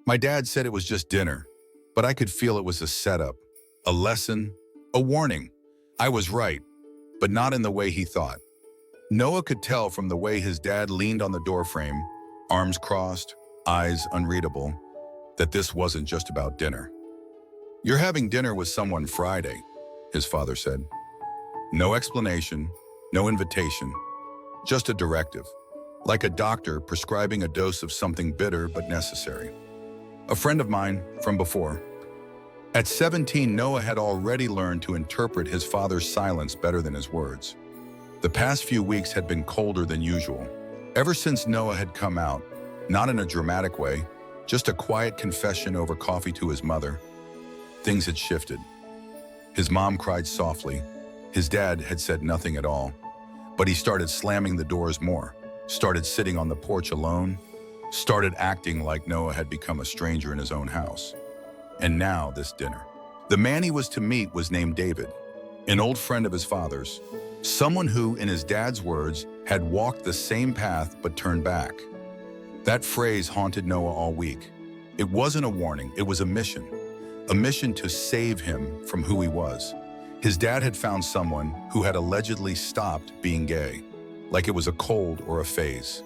My dad said it was just dinner, but I could feel it was a setup, a lesson, a warning. I was right, but not in the way he thought. Noah could tell from the way his dad leaned on the doorframe, arms crossed, eyes unreadable, that this wasn't just about dinner. "You're having dinner with someone Friday," his father said. No explanation, no invitation, just a directive, like a doctor prescribing a dose of something bitter but necessary. A friend of mine from before. At 17, Noah had already learned to interpret his father's silence better than his words. The past few weeks had been colder than usual. Ever since Noah had come out, not in a dramatic way, just a quiet confession over coffee to his mother, things had shifted. His mom cried softly. His dad had said nothing at all, but he started slamming the doors more, started sitting on the porch alone, started acting like Noah had become a stranger in his own house. And now this dinner. The man he was to meet was named David, an old friend of his father's, someone who, in his dad's words, had walked the same path but turned back. That phrase haunted Noah all week. It wasn't a warning, it was a mission to save him from who he was. His dad had found someone who had allegedly stopped being gay, like it was a cold or a phase.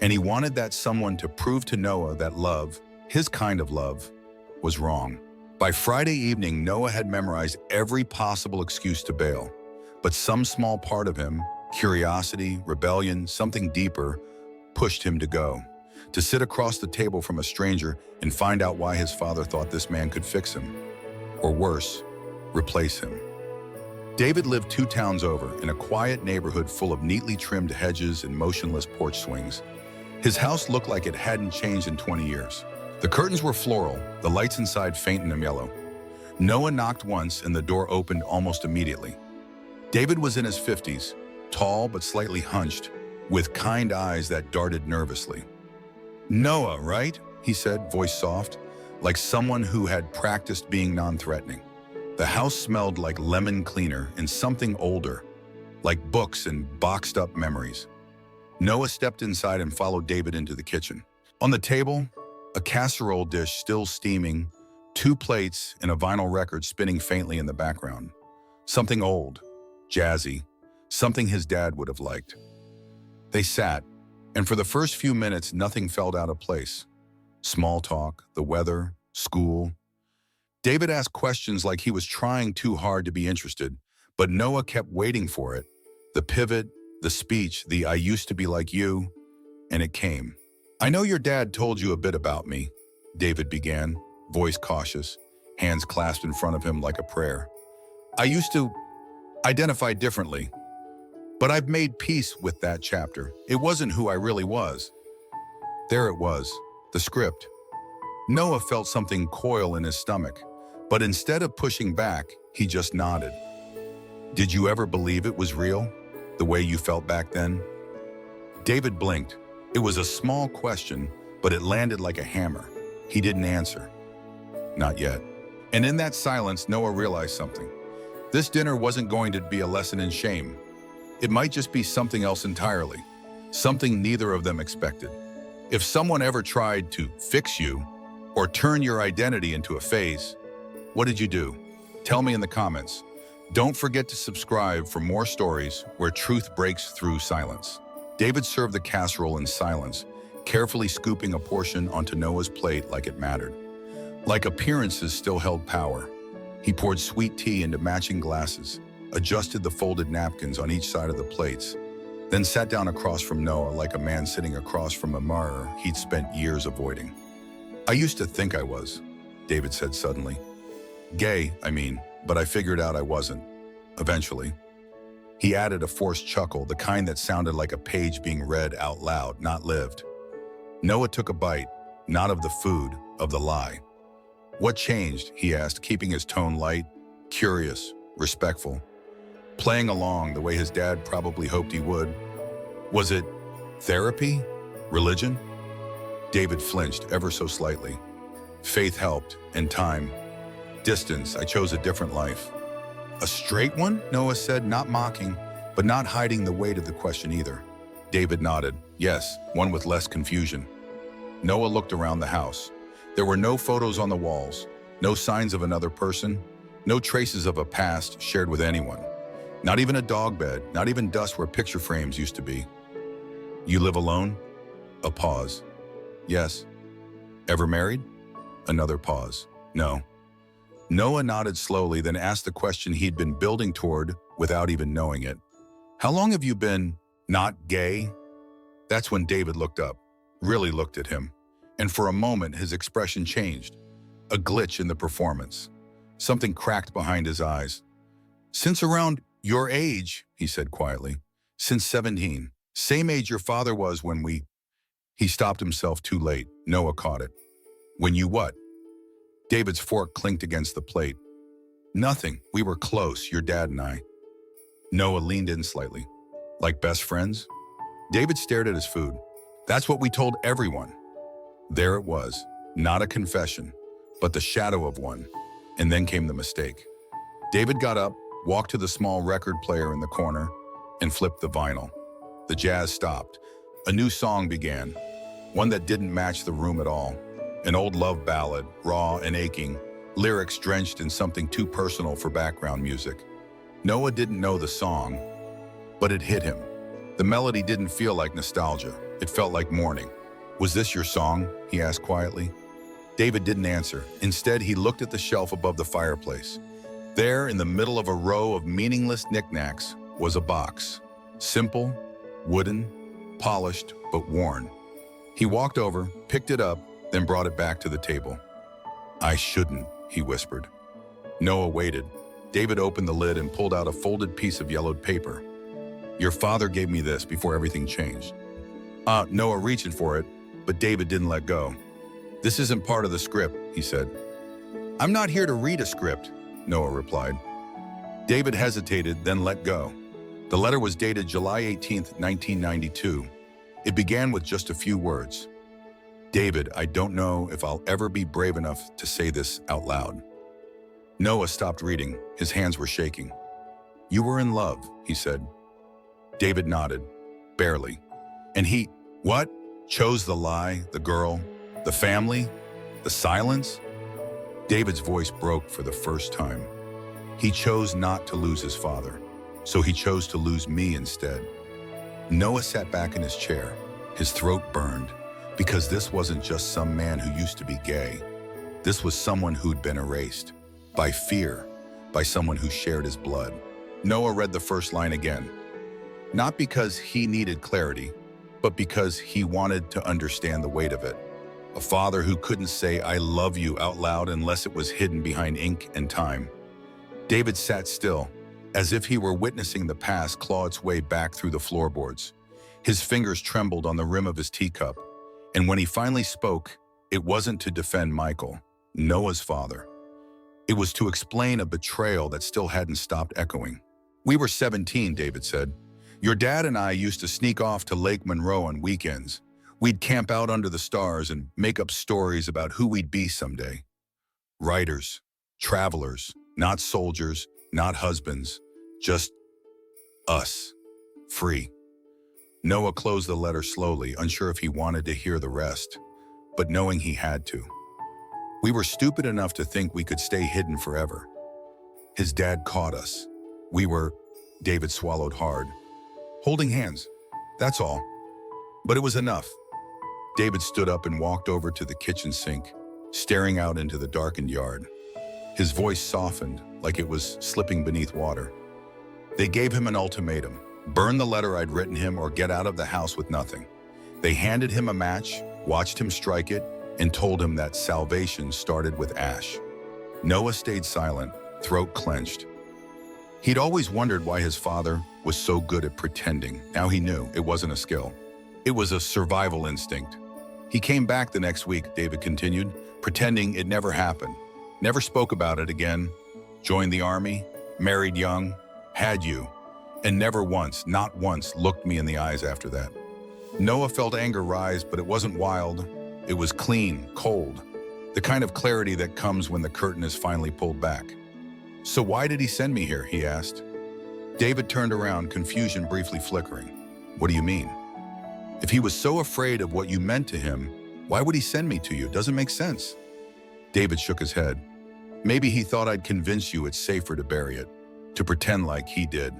And he wanted that someone to prove to Noah that love, his kind of love, was wrong. By Friday evening, Noah had memorized every possible excuse to bail, but some small part of him, curiosity, rebellion, something deeper, pushed him to go, to sit across the table from a stranger and find out why his father thought this man could fix him, or worse, replace him. David lived 2 towns over in a quiet neighborhood full of neatly trimmed hedges and motionless porch swings. His house looked like it hadn't changed in 20 years. The curtains were floral, the lights inside faint and yellow. Noah knocked once and the door opened almost immediately. David was in his 50s, tall but slightly hunched, with kind eyes that darted nervously. "Noah, right?" he said, voice soft, like someone who had practiced being non-threatening. The house smelled like lemon cleaner and something older, like books and boxed-up memories. Noah stepped inside and followed David into the kitchen. On the table, a casserole dish still steaming, 2 plates and a vinyl record spinning faintly in the background. Something old, jazzy, something his dad would have liked. They sat, and for the first few minutes, nothing felt out of place. Small talk, the weather, school. David asked questions like he was trying too hard to be interested, but Noah kept waiting for it. The pivot, the speech, the "I used to be like you," and it came. "I know your dad told you a bit about me," David began, voice cautious, hands clasped in front of him like a prayer. "I used to identify differently, but I've made peace with that chapter. It wasn't who I really was." There it was, the script. Noah felt something coil in his stomach, but instead of pushing back, he just nodded. "Did you ever believe it was real, the way you felt back then?" David blinked. It was a small question, but it landed like a hammer. He didn't answer. Not yet. And in that silence, Noah realized something. This dinner wasn't going to be a lesson in shame. It might just be something else entirely, something neither of them expected. If someone ever tried to fix you or turn your identity into a phase, what did you do? Tell me in the comments. Don't forget to subscribe for more stories where truth breaks through silence. David served the casserole in silence, carefully scooping a portion onto Noah's plate like it mattered. Like appearances still held power. He poured sweet tea into matching glasses, adjusted the folded napkins on each side of the plates, then sat down across from Noah like a man sitting across from a mirror he'd spent years avoiding. "I used to think I was," David said suddenly. "Gay, I mean, but I figured out I wasn't. Eventually." He added a forced chuckle, the kind that sounded like a page being read out loud, not lived. Noah took a bite, not of the food, of the lie. "What changed?" he asked, keeping his tone light, curious, respectful, playing along the way his dad probably hoped he would. "Was it therapy? Religion?" David flinched ever so slightly. "Faith helped, and time. Distance, I chose a different life." "A straight one?" Noah said, not mocking, but not hiding the weight of the question either. David nodded. "Yes, one with less confusion." Noah looked around the house. There were no photos on the walls, no signs of another person, no traces of a past shared with anyone. Not even a dog bed, not even dust where picture frames used to be. You live alone? A pause. Yes. Ever married? Another pause. No. Noah nodded slowly, then asked the question he'd been building toward without even knowing it. How long have you been not gay? That's when David looked up, really looked at him. And for a moment, his expression changed. A glitch in the performance. Something cracked behind his eyes. Since around your age, he said quietly. Since 17. Same age your father was when we... He stopped himself too late. Noah caught it. When you what? David's fork clinked against the plate. Nothing. We were close, your dad and I. Noah leaned in slightly. Like best friends? David stared at his food. That's what we told everyone. There it was. Not a confession, but the shadow of one. And then came the mistake. David got up, walked to the small record player in the corner, and flipped the vinyl. The jazz stopped. A new song began, one that didn't match the room at all. An old love ballad, raw and aching, lyrics drenched in something too personal for background music. Noah didn't know the song, but it hit him. The melody didn't feel like nostalgia. It felt like mourning. Was this your song? He asked quietly. David didn't answer. Instead, he looked at the shelf above the fireplace. There, in the middle of a row of meaningless knickknacks, was a box. Simple, wooden, polished, but worn. He walked over, picked it up, then brought it back to the table. I shouldn't, he whispered. Noah waited. David opened the lid and pulled out a folded piece of yellowed paper. Your father gave me this before everything changed. Noah reached for it, but David didn't let go. This isn't part of the script, he said. I'm not here to read a script, Noah replied. David hesitated, then let go. The letter was dated July 18th, 1992. It began with just a few words. David, I don't know if I'll ever be brave enough to say this out loud. Noah stopped reading. His hands were shaking. You were in love, he said. David nodded. Barely. And he, what? Chose the lie, the girl, the family, the silence? David's voice broke for the first time. He chose not to lose his father, so he chose to lose me instead. Noah sat back in his chair. His throat burned, because this wasn't just some man who used to be gay. This was someone who'd been erased. By fear, by someone who shared his blood. Noah read the first line again. Not because he needed clarity, but because he wanted to understand the weight of it. A father who couldn't say, I love you out loud unless it was hidden behind ink and time. David sat still, as if he were witnessing the past claw its way back through the floorboards. His fingers trembled on the rim of his teacup, and when he finally spoke, it wasn't to defend Michael, Noah's father. It was to explain a betrayal that still hadn't stopped echoing. We were 17, David said. Your dad and I used to sneak off to Lake Monroe on weekends. We'd camp out under the stars and make up stories about who we'd be someday. Writers, travelers, not soldiers, not husbands, just us, free. Noah closed the letter slowly, unsure if he wanted to hear the rest, but knowing he had to. We were stupid enough to think we could stay hidden forever. His dad caught us. We were, David swallowed hard, holding hands, that's all. But it was enough. David stood up and walked over to the kitchen sink, staring out into the darkened yard. His voice softened, like it was slipping beneath water. They gave him an ultimatum: burn the letter I'd written him or get out of the house with nothing. They handed him a match, watched him strike it, and told him that salvation started with ash. Noah stayed silent, throat clenched. He'd always wondered why his father was so good at pretending. Now he knew it wasn't a skill. It was a survival instinct. He came back the next week, David continued, pretending it never happened. Never spoke about it again. Joined the army, married young, had you, and never once, not once, looked me in the eyes after that. Noah felt anger rise, but it wasn't wild. It was clean, cold, the kind of clarity that comes when the curtain is finally pulled back. So why did he send me here, he asked. David turned around, confusion briefly flickering. What do you mean? If he was so afraid of what you meant to him, why would he send me to you? It doesn't make sense. David shook his head. Maybe he thought I'd convince you it's safer to bury it, to pretend like he did.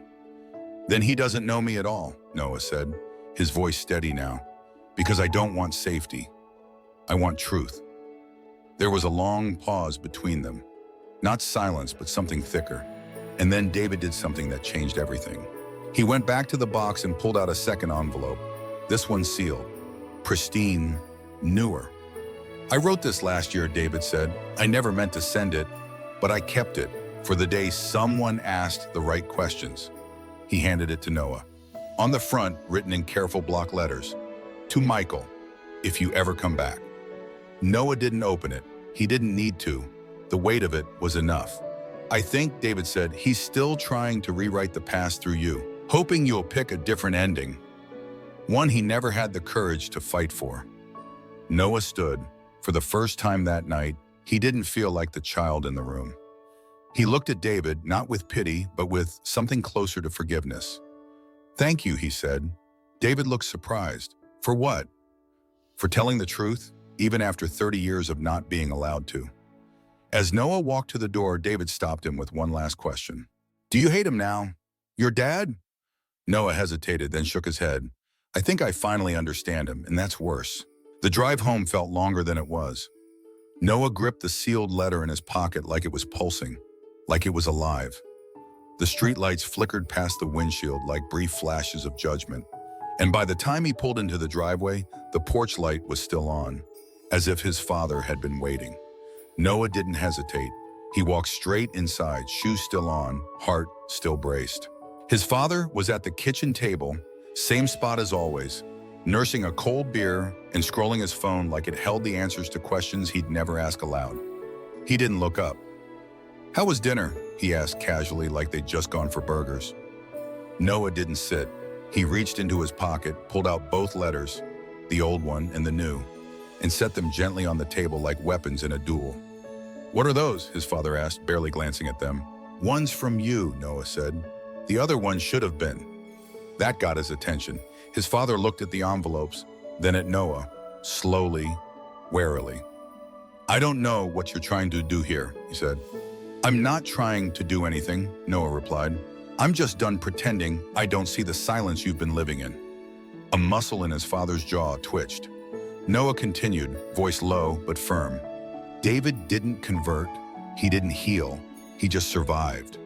Then he doesn't know me at all, Noah said, his voice steady now. Because I don't want safety. I want truth. There was a long pause between them. Not silence, but something thicker. And then David did something that changed everything. He went back to the box and pulled out a second envelope. This one sealed. Pristine, newer. I wrote this last year, David said. I never meant to send it, but I kept it for the day someone asked the right questions. He handed it to Noah. On the front, written in careful block letters, to Michael, if you ever come back. Noah didn't open it. He didn't need to. The weight of it was enough. I think, David said, he's still trying to rewrite the past through you, hoping you'll pick a different ending. One he never had the courage to fight for. Noah stood. For the first time that night, he didn't feel like the child in the room. He looked at David, not with pity, but with something closer to forgiveness. Thank you, he said. David looked surprised. For what? For telling the truth, even after 30 years of not being allowed to. As Noah walked to the door, David stopped him with one last question. Do you hate him now? Your dad? Noah hesitated, then shook his head. I think I finally understand him, and that's worse. The drive home felt longer than it was. Noah gripped the sealed letter in his pocket like it was pulsing, like it was alive. The streetlights flickered past the windshield like brief flashes of judgment. And by the time he pulled into the driveway, the porch light was still on, as if his father had been waiting. Noah didn't hesitate. He walked straight inside, shoes still on, heart still braced. His father was at the kitchen table, same spot as always, nursing a cold beer and scrolling his phone like it held the answers to questions he'd never ask aloud. He didn't look up. How was dinner? He asked casually like they'd just gone for burgers. Noah didn't sit. He reached into his pocket, pulled out both letters, the old one and the new, and set them gently on the table like weapons in a duel. What are those? His father asked, barely glancing at them. One's from you, Noah said. The other one should have been. That got his attention. His father looked at the envelopes, then at Noah, slowly, warily. I don't know what you're trying to do here, he said. I'm not trying to do anything, Noah replied. I'm just done pretending I don't see the silence you've been living in. A muscle in his father's jaw twitched. Noah continued, voice low but firm. David didn't convert, he didn't heal, he just survived,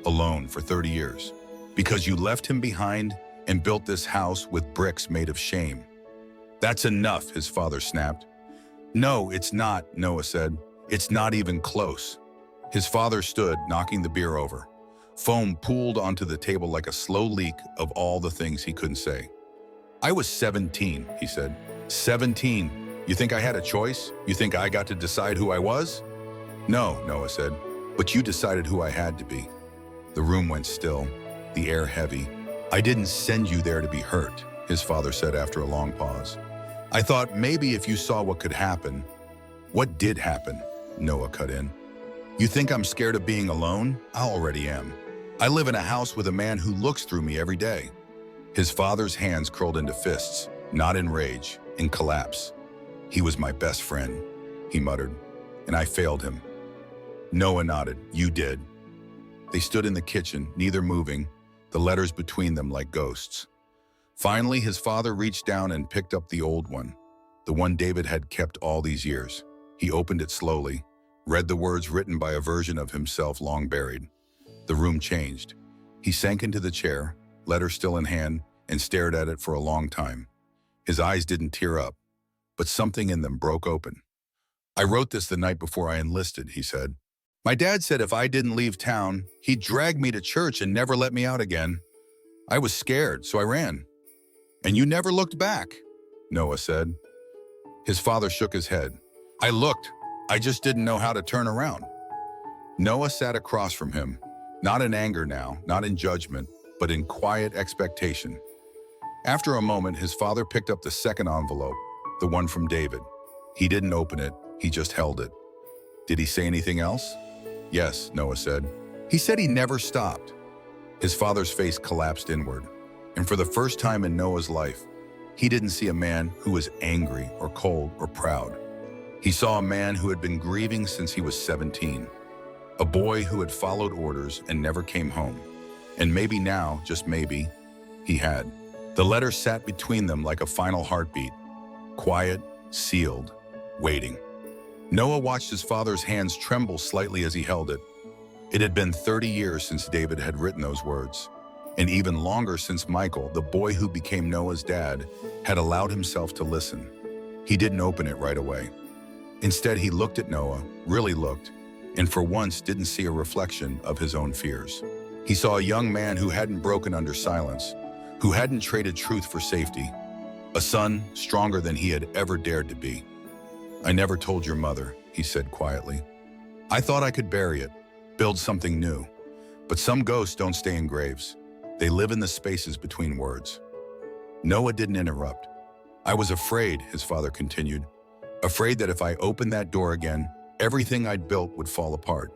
alone for 30 years. Because you left him behind and built this house with bricks made of shame. That's enough, his father snapped. No, it's not, Noah said. It's not even close. His father stood, knocking the beer over. Foam pooled onto the table like a slow leak of all the things he couldn't say. I was 17, he said. 17. You think I had a choice? You think I got to decide who I was? No, Noah said, but you decided who I had to be. The room went still, the air heavy. I didn't send you there to be hurt, his father said after a long pause. I thought maybe if you saw what could happen. What did happen? Noah cut in. You think I'm scared of being alone? I already am. I live in a house with a man who looks through me every day. His father's hands curled into fists, not in rage, in collapse. He was my best friend, he muttered, and I failed him. Noah nodded. You did. They stood in the kitchen, neither moving, the letters between them like ghosts. Finally, his father reached down and picked up the old one, the one David had kept all these years. He opened it slowly, read the words written by a version of himself long buried. The room changed. He sank into the chair, letter still in hand, and stared at it for a long time. His eyes didn't tear up, but something in them broke open. I wrote this the night before I enlisted, he said. My dad said if I didn't leave town, he'd drag me to church and never let me out again. I was scared, so I ran. And you never looked back, Noah said. His father shook his head. I looked. I just didn't know how to turn around. Noah sat across from him, not in anger now, not in judgment, but in quiet expectation. After a moment, his father picked up the second envelope, the one from David. He didn't open it, he just held it. Did he say anything else? Yes, Noah said. He said he never stopped. His father's face collapsed inward, and for the first time in Noah's life, he didn't see a man who was angry or cold or proud. He saw a man who had been grieving since he was 17, a boy who had followed orders and never came home. And maybe now, just maybe, he had. The letter sat between them like a final heartbeat, quiet, sealed, waiting. Noah watched his father's hands tremble slightly as he held it. It had been 30 years since David had written those words, and even longer since Michael, the boy who became Noah's dad, had allowed himself to listen. He didn't open it right away. Instead, he looked at Noah, really looked, and for once didn't see a reflection of his own fears. He saw a young man who hadn't broken under silence, who hadn't traded truth for safety, a son stronger than he had ever dared to be. "I never told your mother," he said quietly. "I thought I could bury it, build something new. But some ghosts don't stay in graves. They live in the spaces between words." Noah didn't interrupt. "I was afraid," his father continued, "afraid that if I opened that door again, everything I'd built would fall apart."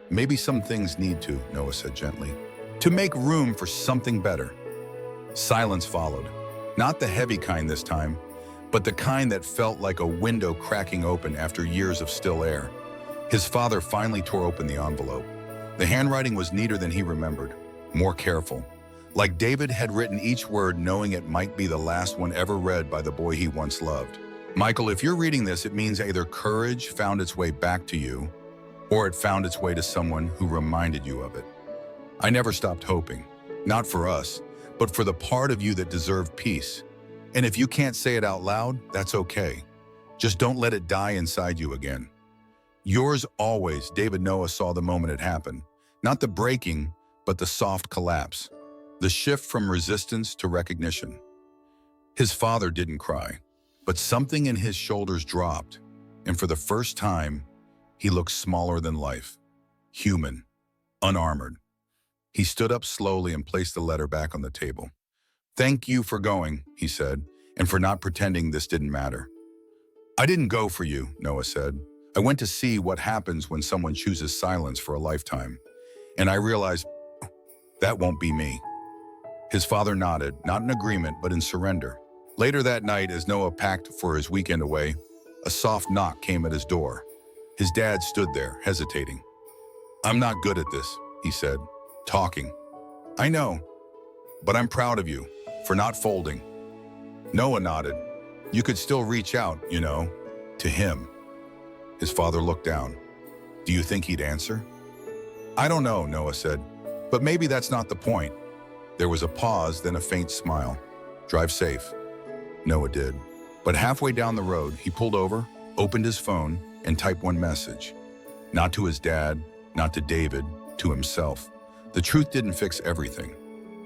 "Maybe some things need to," Noah said gently, "to make room for something better." Silence followed. Not the heavy kind this time, but the kind that felt like a window cracking open after years of still air. His father finally tore open the envelope. The handwriting was neater than he remembered, more careful, like David had written each word knowing it might be the last one ever read by the boy he once loved. "Michael, if you're reading this, it means either courage found its way back to you, or it found its way to someone who reminded you of it. I never stopped hoping, not for us, but for the part of you that deserved peace. And if you can't say it out loud, that's okay. Just don't let it die inside you again. Yours always." David. Noah saw the moment it happened. Not the breaking, but the soft collapse. The shift from resistance to recognition. His father didn't cry, but something in his shoulders dropped, and for the first time, he looked smaller than life. Human. Unarmored. He stood up slowly and placed the letter back on the table. "Thank you for going," he said, "and for not pretending this didn't matter." "I didn't go for you," Noah said. "I went to see what happens when someone chooses silence for a lifetime. And I realized, that won't be me." His father nodded, not in agreement, but in surrender. Later that night, as Noah packed for his weekend away, a soft knock came at his door. His dad stood there, hesitating. "I'm not good at this," he said, "talking. I know, but I'm proud of you for not folding." Noah nodded. "You could still reach out, you know, to him." His father looked down. "Do you think he'd answer?" "I don't know," Noah said, "but maybe that's not the point." There was a pause, then a faint smile. "Drive safe." Noah did. But halfway down the road, he pulled over, opened his phone, and typed one message. Not to his dad, not to David, to himself. The truth didn't fix everything,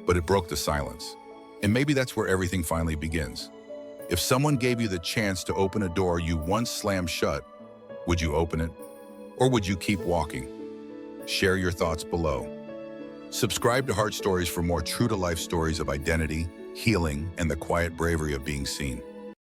but it broke the silence. And maybe that's where everything finally begins. If someone gave you the chance to open a door you once slammed shut, would you open it? Or would you keep walking? Share your thoughts below. Subscribe to Heart Stories for more true-to-life stories of identity, healing, and the quiet bravery of being seen.